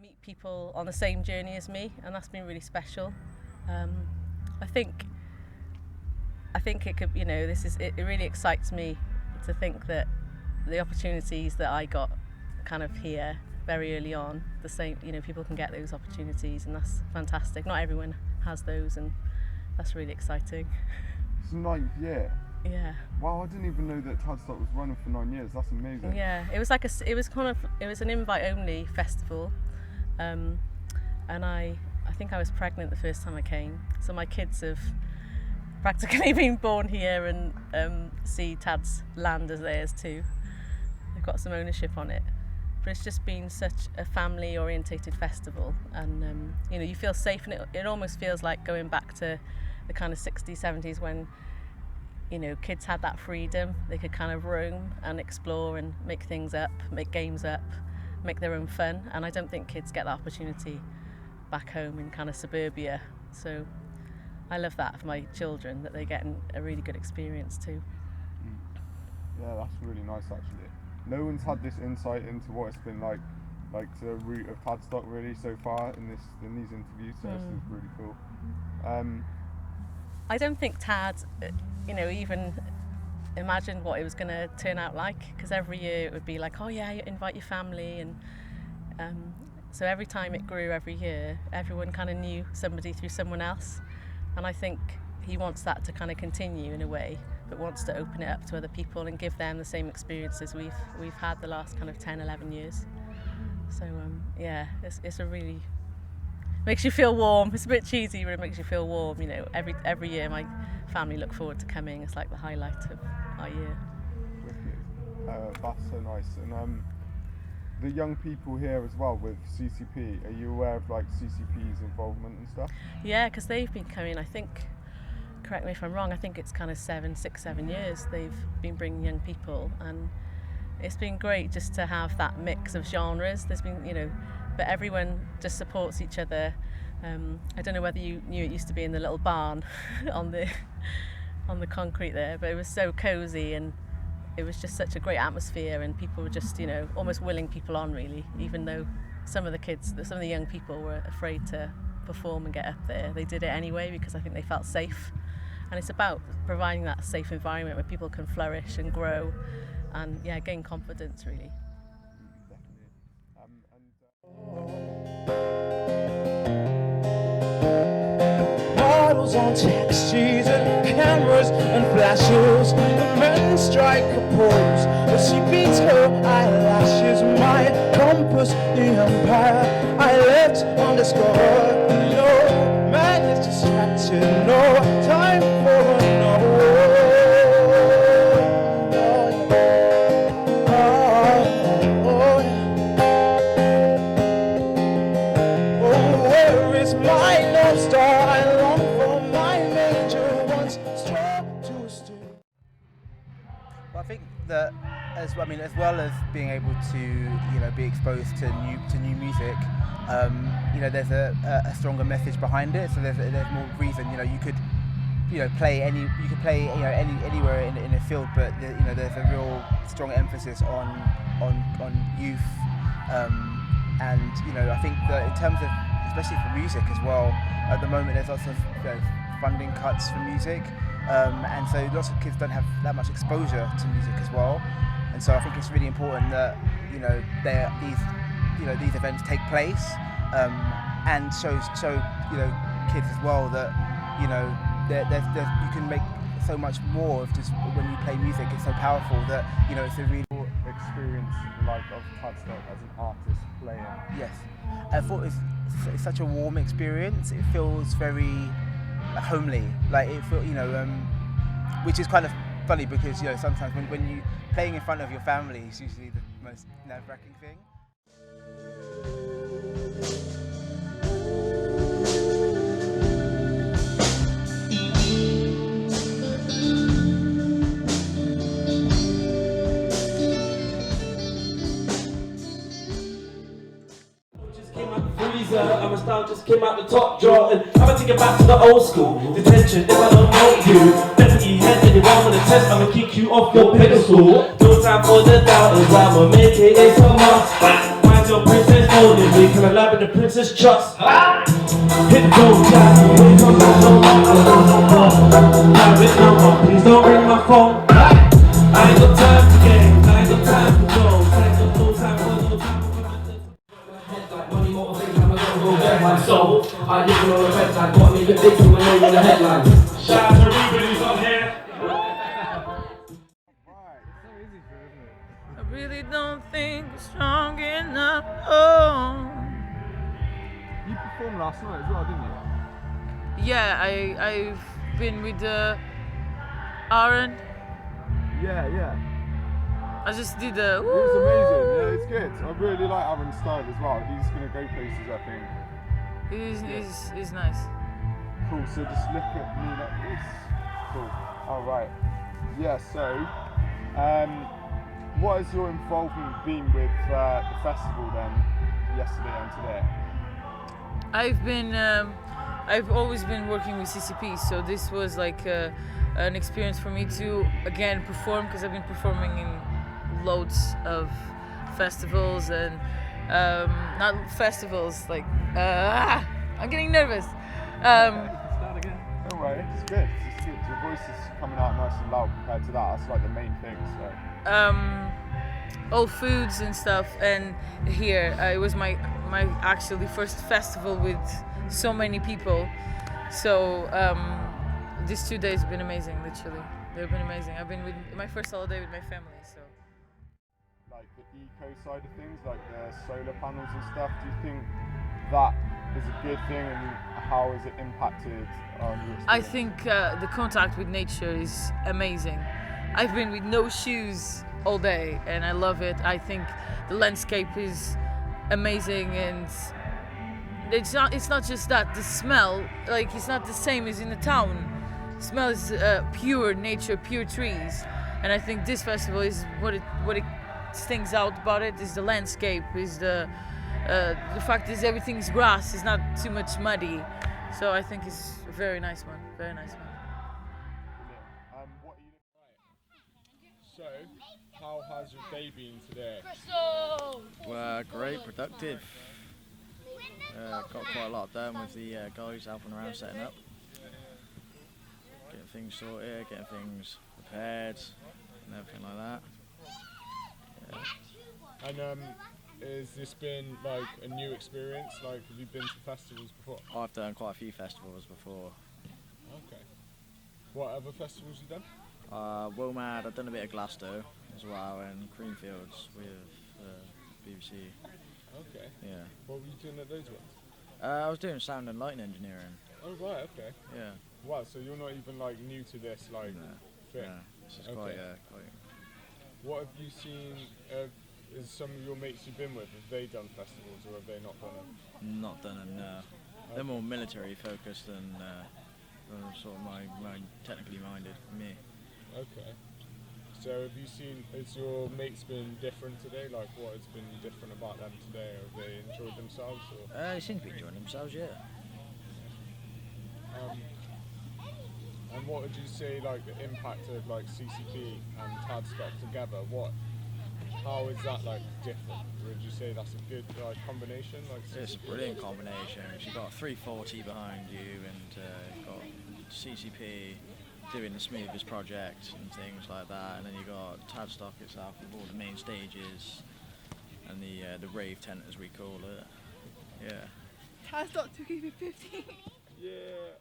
Meet people on the same journey as me, and that's been really special. I think it could, it really excites me to think that the opportunities that I got kind of here very early on, the same, people can get those opportunities, and that's fantastic. Not everyone has those, and that's really exciting. It's 9th year. Yeah. Wow, I didn't even know that Tadstock was running for 9 years. That's amazing. Yeah, it was an invite-only festival, and I think I was pregnant the first time I came, so my kids have practically been born here and see Tad's land as theirs too. They've got some ownership on it, but it's just been such a family-orientated festival, and you feel safe, and it almost feels like going back to the kind of 60s, 70s when kids had that freedom. They could kind of roam and explore and make things up, make games up, make their own fun, and I don't think kids get that opportunity back home in kind of suburbia. So I love that for my children, that they're getting a really good experience too. Yeah, that's really nice actually. No one's had this insight into what it's been like the route of Tadstock really so far in these interviews, so this is really cool. I don't think Tad, even imagined what it was going to turn out like, because every year it would be like, oh yeah, you invite your family, and so every time it grew every year, everyone kind of knew somebody through someone else, and I think he wants that to kind of continue in a way, but wants to open it up to other people and give them the same experiences we've had the last kind of 10-11 years. So yeah, it's a really, makes you feel warm. It's a bit cheesy, but it makes you feel warm. Every year my family look forward to coming. It's like the highlight of our year. Wicked. That's so nice. And the young people here as well with CCP, are you aware of CCP's involvement and stuff? Yeah, because they've been coming, I think, correct me if I'm wrong, I think it's kind of 7 years they've been bringing young people, and it's been great just to have that mix of genres. There's been, but everyone just supports each other. I don't know whether you knew it used to be in the little barn on the concrete there, but it was so cosy, and it was just such a great atmosphere, and people were just almost willing people on really, even though some of the young people were afraid to perform and get up there. They did it anyway because I think they felt safe, and it's about providing that safe environment where people can flourish and grow and gain confidence really. Models on taxis and cameras and flashes. The men strike a pose as she beats her eyelashes. My compass, the empire I left underscored. No man is distracted, no time for a no. I think that as well as being able to be exposed to new music, there's a stronger message behind it. So there's more reason. You could play anywhere in a field, but there's a real strong emphasis on youth, and I think that in terms of, especially for music as well, at the moment there's lots of funding cuts for music. And so lots of kids don't have that much exposure to music as well, and so I think it's really important that these events take place, and show kids as well that there's you can make so much more of just when you play music. It's so powerful that it's a really experience of Tadstock as an artist player. Yes, I thought it's such a warm experience. It feels very homely. Like it feel, which is kind of funny because sometimes when you playing in front of your family is usually the most nerve-wracking thing. I'm a style just came out the top drawer, and I'ma take it back to the old school. Detention, if I don't know you, deputy head, then you want on the test, I'ma kick you off your pedestal. No time for the doubters, I'ma make it, it's a must. Why's your princess holding me? Can I lab in the princess trust? Hit the road, Jack, here comes the show. Private number, please don't ring my phone. I ain't got time for games, I ain't got time for jokes, I ain't got no time for no time for money motivation, I'ma go get my soul. I live on the website, got me the big thing when they in the headlines. Shout out to everybody who's on here. I really don't think I'm strong enough. Oh. You performed last night as well, didn't you? Yeah, I've been with Aaron. Yeah. I just did It was amazing. Yeah, it's good. I really like Aaron's style as well. He's going to go places, I think. He's nice. Cool. So just look at me like this. Cool. All right. Yeah. So, what has your involvement been with the festival then, yesterday and today? I've always been working with CCP, so this was like an experience for me to again perform, because I've been performing in loads of festivals and not festivals like I'm getting nervous. Start again. Don't worry, it's good. It's good. Your voice is coming out nice and loud compared to that. That's like the main thing. So. All foods and stuff, and here it was my actually first festival with so many people. So these 2 days have been amazing. Literally, they've been amazing. I've been with my first holiday with my family. So. Like the eco side of things, like the solar panels and stuff, do you think that is a good thing, and how has it impacted on your experience? I think the contact with nature is amazing. I've been with no shoes all day and I love it. I think the landscape is amazing, and it's not just that. The smell, like, it's not the same as in the town. The smell is pure nature, pure trees, and I think this festival is what it stands out about it is the landscape, is the fact is everything's grass, it's not too much muddy. So I think it's a very nice one, very nice one. What are you So, how has your day been today? Well, great, productive. Got quite a lot done with the guys helping around setting up. Getting things sorted, getting things prepared and everything like that. Yeah. And has this been like a new experience? Like, have you been to festivals before? I've done quite a few festivals before. Okay. What other festivals you done? Wilmad, I've done a bit of Glasgow as well, and Creamfields with BBC. Okay. Yeah. What were you doing at those ones? I was doing sound and lighting engineering. Oh right, okay. Yeah. Wow, so you're not even like new to this like thing? Yeah. This is Okay. quite. What have you seen? Is some of your mates you've been with, have they done festivals or have they not done them? Not done them, no. They're more military focused than sort of my technically minded me. Okay. So have you seen, has your mates been different today? Like, what has been different about them today? Have they enjoyed themselves? Or? They seem to be enjoying themselves, yeah. And what would you say, like, the impact of like CCP and Tadstock together? How is that like different? Would you say that's a good like combination? Like It's a brilliant combination. You've got 340 behind you, and you've got CCP doing the smoothest project and things like that, and then you've got Tadstock itself with all the main stages and the rave tent, as we call it. Yeah. Tadstock15. yeah.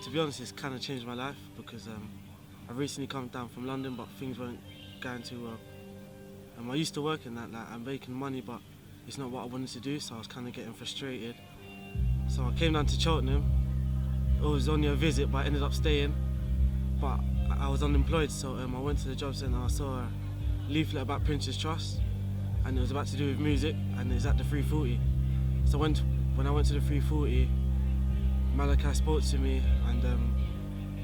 to be honest, it's kind of changed my life because I've recently come down from London, but things weren't going too well. I used to work in that, like, I'm making money, but it's not what I wanted to do, so I was kind of getting frustrated. So I came down to Cheltenham. It was only a visit, but I ended up staying. But I was unemployed, so I went to the job centre. I saw a leaflet about Prince's Trust, and it was about to do with music, and it was at the 340. So when I went to the 340, Malachi spoke to me, and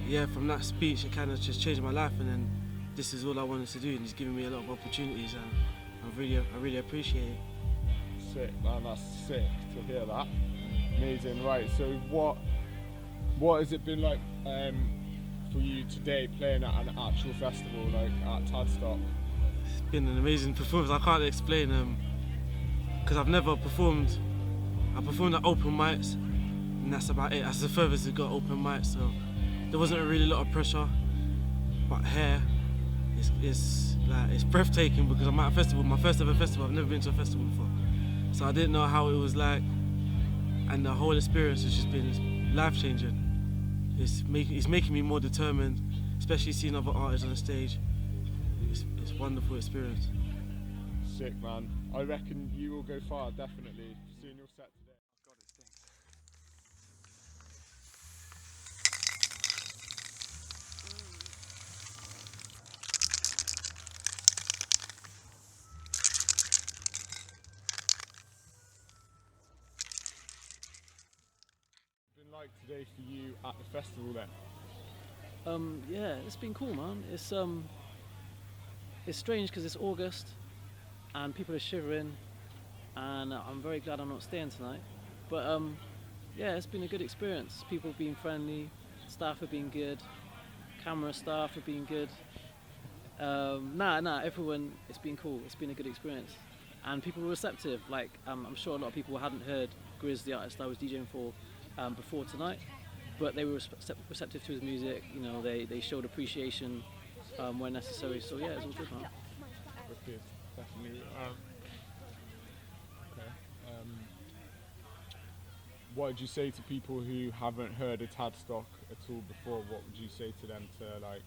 yeah, from that speech, it kind of just changed my life, and then this is all I wanted to do, and he's given me a lot of opportunities, and I really appreciate it. Sick, man, that's sick to hear that. Amazing, right, so what has it been like for you today playing at an actual festival like at Tadstock? It's been an amazing performance. I can't explain because I've never performed. I performed at open mics, and that's about it. That's the furthest it got, open mics, so there wasn't really a lot of pressure. But here, it's breathtaking because I'm at a festival, my first ever festival. I've never been to a festival before, so I didn't know how it was like, and the whole experience has just been life-changing. It's making me more determined, especially seeing other artists on the stage. It's a wonderful experience. Sick, man. I reckon you will go far, definitely, seeing your set today. God, it stinks. Been like today for you at the festival then? Yeah, it's been cool, man. It's strange because it's August and people are shivering, and I'm very glad I'm not staying tonight. But yeah, it's been a good experience. People have been friendly, staff have been good, camera staff have been good. Everyone, it's been cool. It's been a good experience, and people were receptive. Like I'm sure a lot of people hadn't heard Grizz, the artist I was DJing for, before tonight, but they were receptive to his music. You know, they showed appreciation where necessary. So yeah, it's all good, man. Okay, definitely. Okay. What would you say to people who haven't heard of Tadstock at all before? What would you say to them to like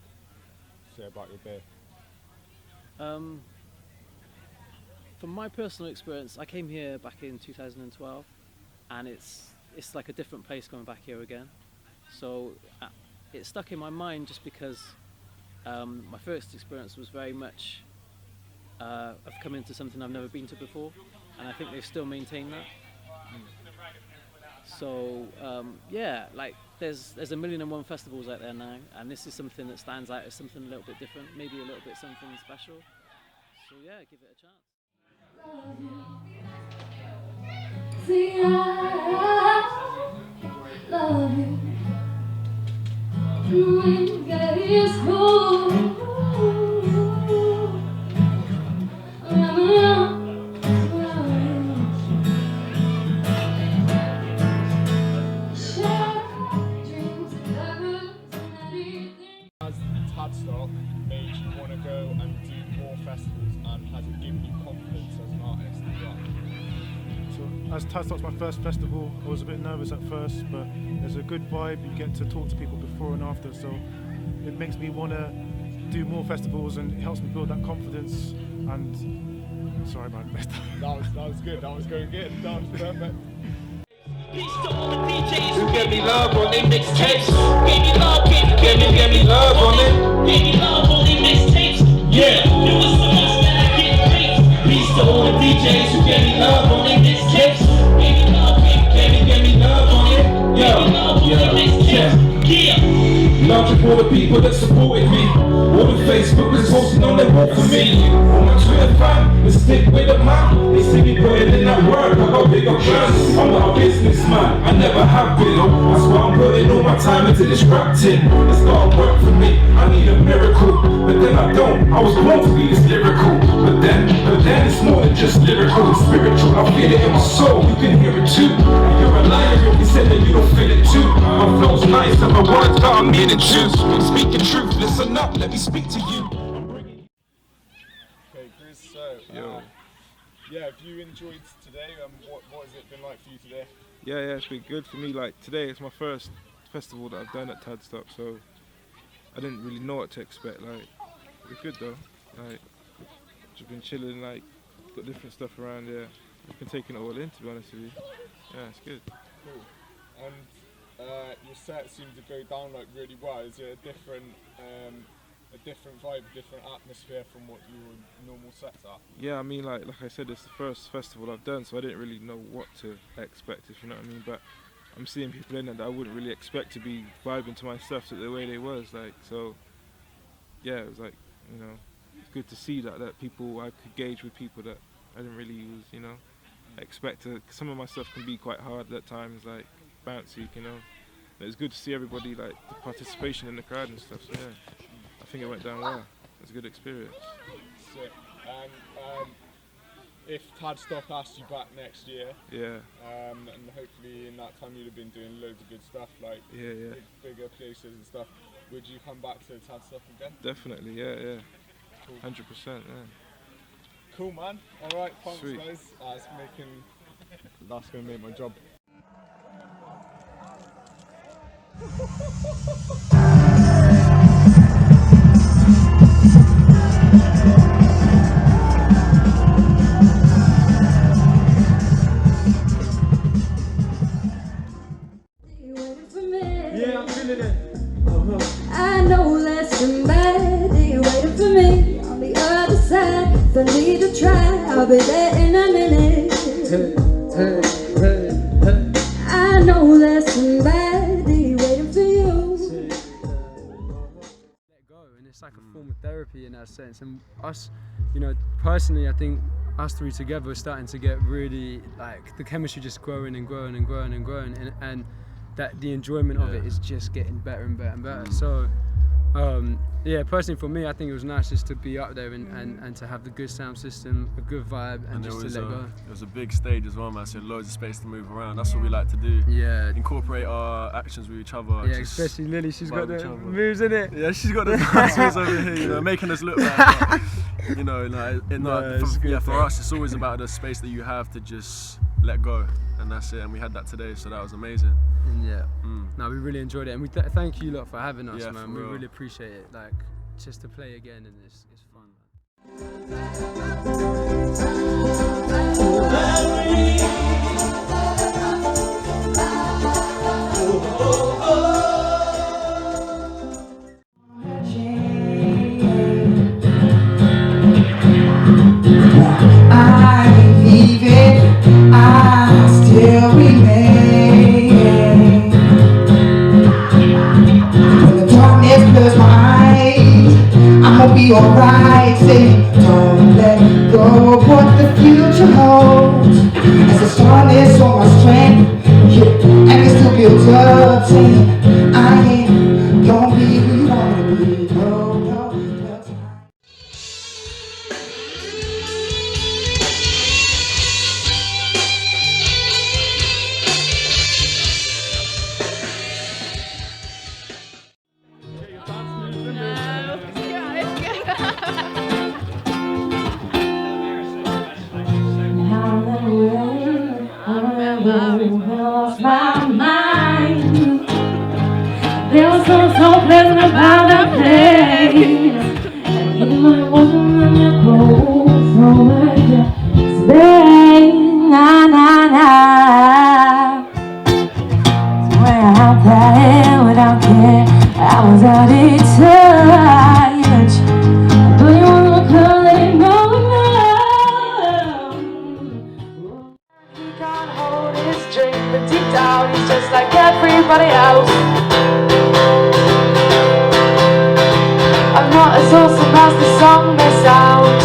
say about your day? From my personal experience, I came here back in 2012, and it's like a different place coming back here again. So it stuck in my mind just because my first experience was very much of coming to something I've never been to before, and I think they've still maintained that. So yeah, like there's 1,000,001 festivals out there now, and this is something that stands out as something a little bit different, maybe a little bit something special. So yeah, give it a chance. See, I love you. When it's cold, Has Tadstock made you want to go and do more festivals, and has it given you confidence as an artist as well? So, as Tadstock's my first festival, I was a bit nervous at first, but there's a good vibe. You get to talk to people before and after, so it makes me want to do more festivals, and it helps me build that confidence. And sorry, man, messed up. That was good. That was going good. That was perfect. Peace to all the DJs who give me love on their mixtapes. Give me love, give me love on it. Give me love on their mixtapes. Yeah, it was so much that I get paid. Peace to all the DJs who give me love on their mixtapes. Give me love, give me love on it. Yeah. Love to all the people that supported me. All the Facebook was posting on their wall for me. All my Twitter fam, they stick with the man. They see me putting in that work, I got bigger plans. I'm not a businessman, I never have been. That's why I'm putting all my time into this rap thing. It's gotta work for me, I need a miracle. But then I don't, I was born to be this lyrical. But then it's more than just lyrical, it's spiritual. I feel it in my soul, you can hear it too. You're a liar if you said that you don't feel it too. My flow's nice and my words got a meaning too. Speaking truth, listen up, let me speak to you. Okay, Grizz, so yeah, have you enjoyed today? What has it been like for you today? Yeah, it's been good for me. Like today, it's my first festival that I've done at Tadstock, so I didn't really know what to expect. Like, it was good though. Like, just been chilling, like, got different stuff around here. I've been taking it all in, to be honest with you. Yeah, it's good. Cool. And your set seemed to go down like really well. Is it a different vibe, different atmosphere from what your normal sets are? Yeah, I mean, like I said, it's the first festival I've done, so I didn't really know what to expect, if you know what I mean. But I'm seeing people in it that I wouldn't really expect to be vibing to my stuff the way they was, like, so yeah, it was like, you know, it's good to see that people, I could gauge with people that I didn't really use, you know, expect to. Some of my stuff can be quite hard at times, like bouncy, you know. And it's good to see everybody, like, the participation in the crowd and stuff, so yeah, I think it went down well. It was a good experience. Sick. And if Tadstock asked you back next year, yeah, and hopefully in that time you'd have been doing loads of good stuff, like bigger places and stuff, would you come back to Tadstock again? Definitely, yeah. Cool. 100%, yeah. Cool, man. All right, thanks, Sweet. guys. That's gonna make my job. Yeah, I'm feeling it. I know that somebody waiting for me on the other side. If I need to try, I'll be there in a minute. I know there's somebody waiting for you. Let go, and it's like a form of therapy in that sense. And us, you know, personally, I think us three together are starting to get really, like, the chemistry just growing and growing and growing and growing, and that the enjoyment of it is just getting better and better and better. So yeah, personally for me, I think it was nice just to be up there and to have the good sound system, a good vibe, and just to let go. It was a big stage as well, man, so loads of space to move around. That's what we like to do. Yeah. Incorporate our actions with each other. Yeah, especially Lily, she's got the moves in it. Yeah, she's got the dance moves over here, you know, making us look bad. But, you know, like, for us, it's always about the space that you have to just let go, and that's it. And we had that today, so that was amazing. Yeah. No, we really enjoyed it, and we thank you lot for having us, Yeah, man. for We real. really appreciate it. Like, just to play again, and it's fun, I believe it, I still remain. When the darkness blurs my eyes, I'ma be alright. Say, don't let go of what the future holds. As the starness on my strength, yeah, and it still builds up. Saying, I ain't gonna be who you wanna be. No, no, no time. Lost my mind. There was something so pleasant about that place. And even when it wasn't in your clothes, so much to stay. Nah, nah, nah. When I'm playing without care, I was out of touch. But you wanna call it no. He can't hold his drink, but deep down he's just like everybody else. I'm not as awesome as the song may sound.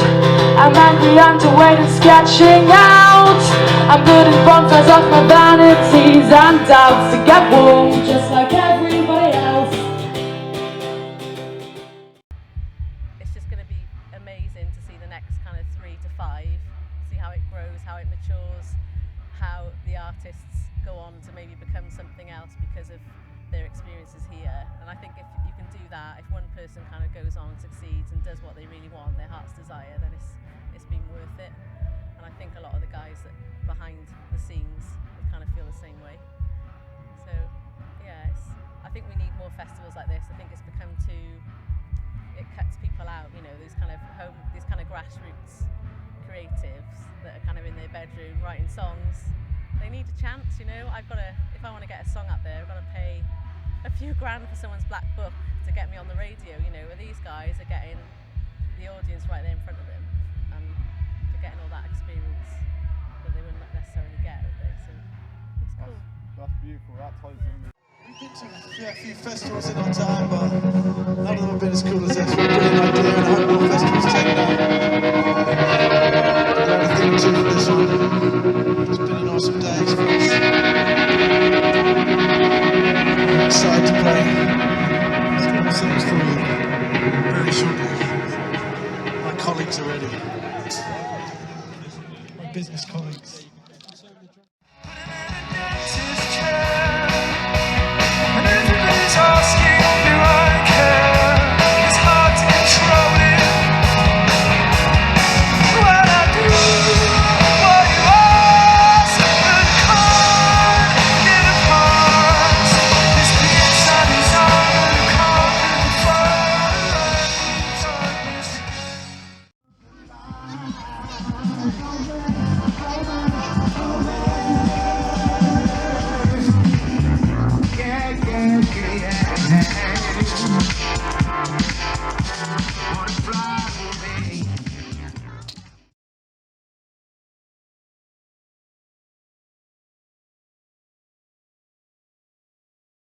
I'm angry, underweight and sketching out. I'm building bonfires off my vanities and doubts to get warm, just like everybody else. It's just going to be amazing to see the next kind of 3 to 5, see how it grows, how it matures, how the artists go on to maybe become something else because of their experiences here. And I think if you can do that, if one person kind of goes on and succeeds and does what they really want, their heart's desire, then it's been worth it. And I think a lot of the guys that behind the scenes would kind of feel the same way. So yeah, I think we need more festivals like this. I think it's become it cuts people out, you know, these kind of grassroots creatives that are kind of in their bedroom writing songs. They need a chance, you know. If I want to get a song up there, I've got to pay a few grand for someone's black book to get me on the radio, you know, where these guys are getting the audience right there in front of them, and they're getting all that experience that they wouldn't necessarily get, would they? So it's cool. That's beautiful. That ties in. We've been to a few festivals in our time, but none of them have been as cool as this. We're a brilliant idea, and I hope more festivals take that. We've got a theme tune for this one. It's been an awesome day for us. We're excited to play some songs for you very shortly. My colleagues are ready. My business colleagues.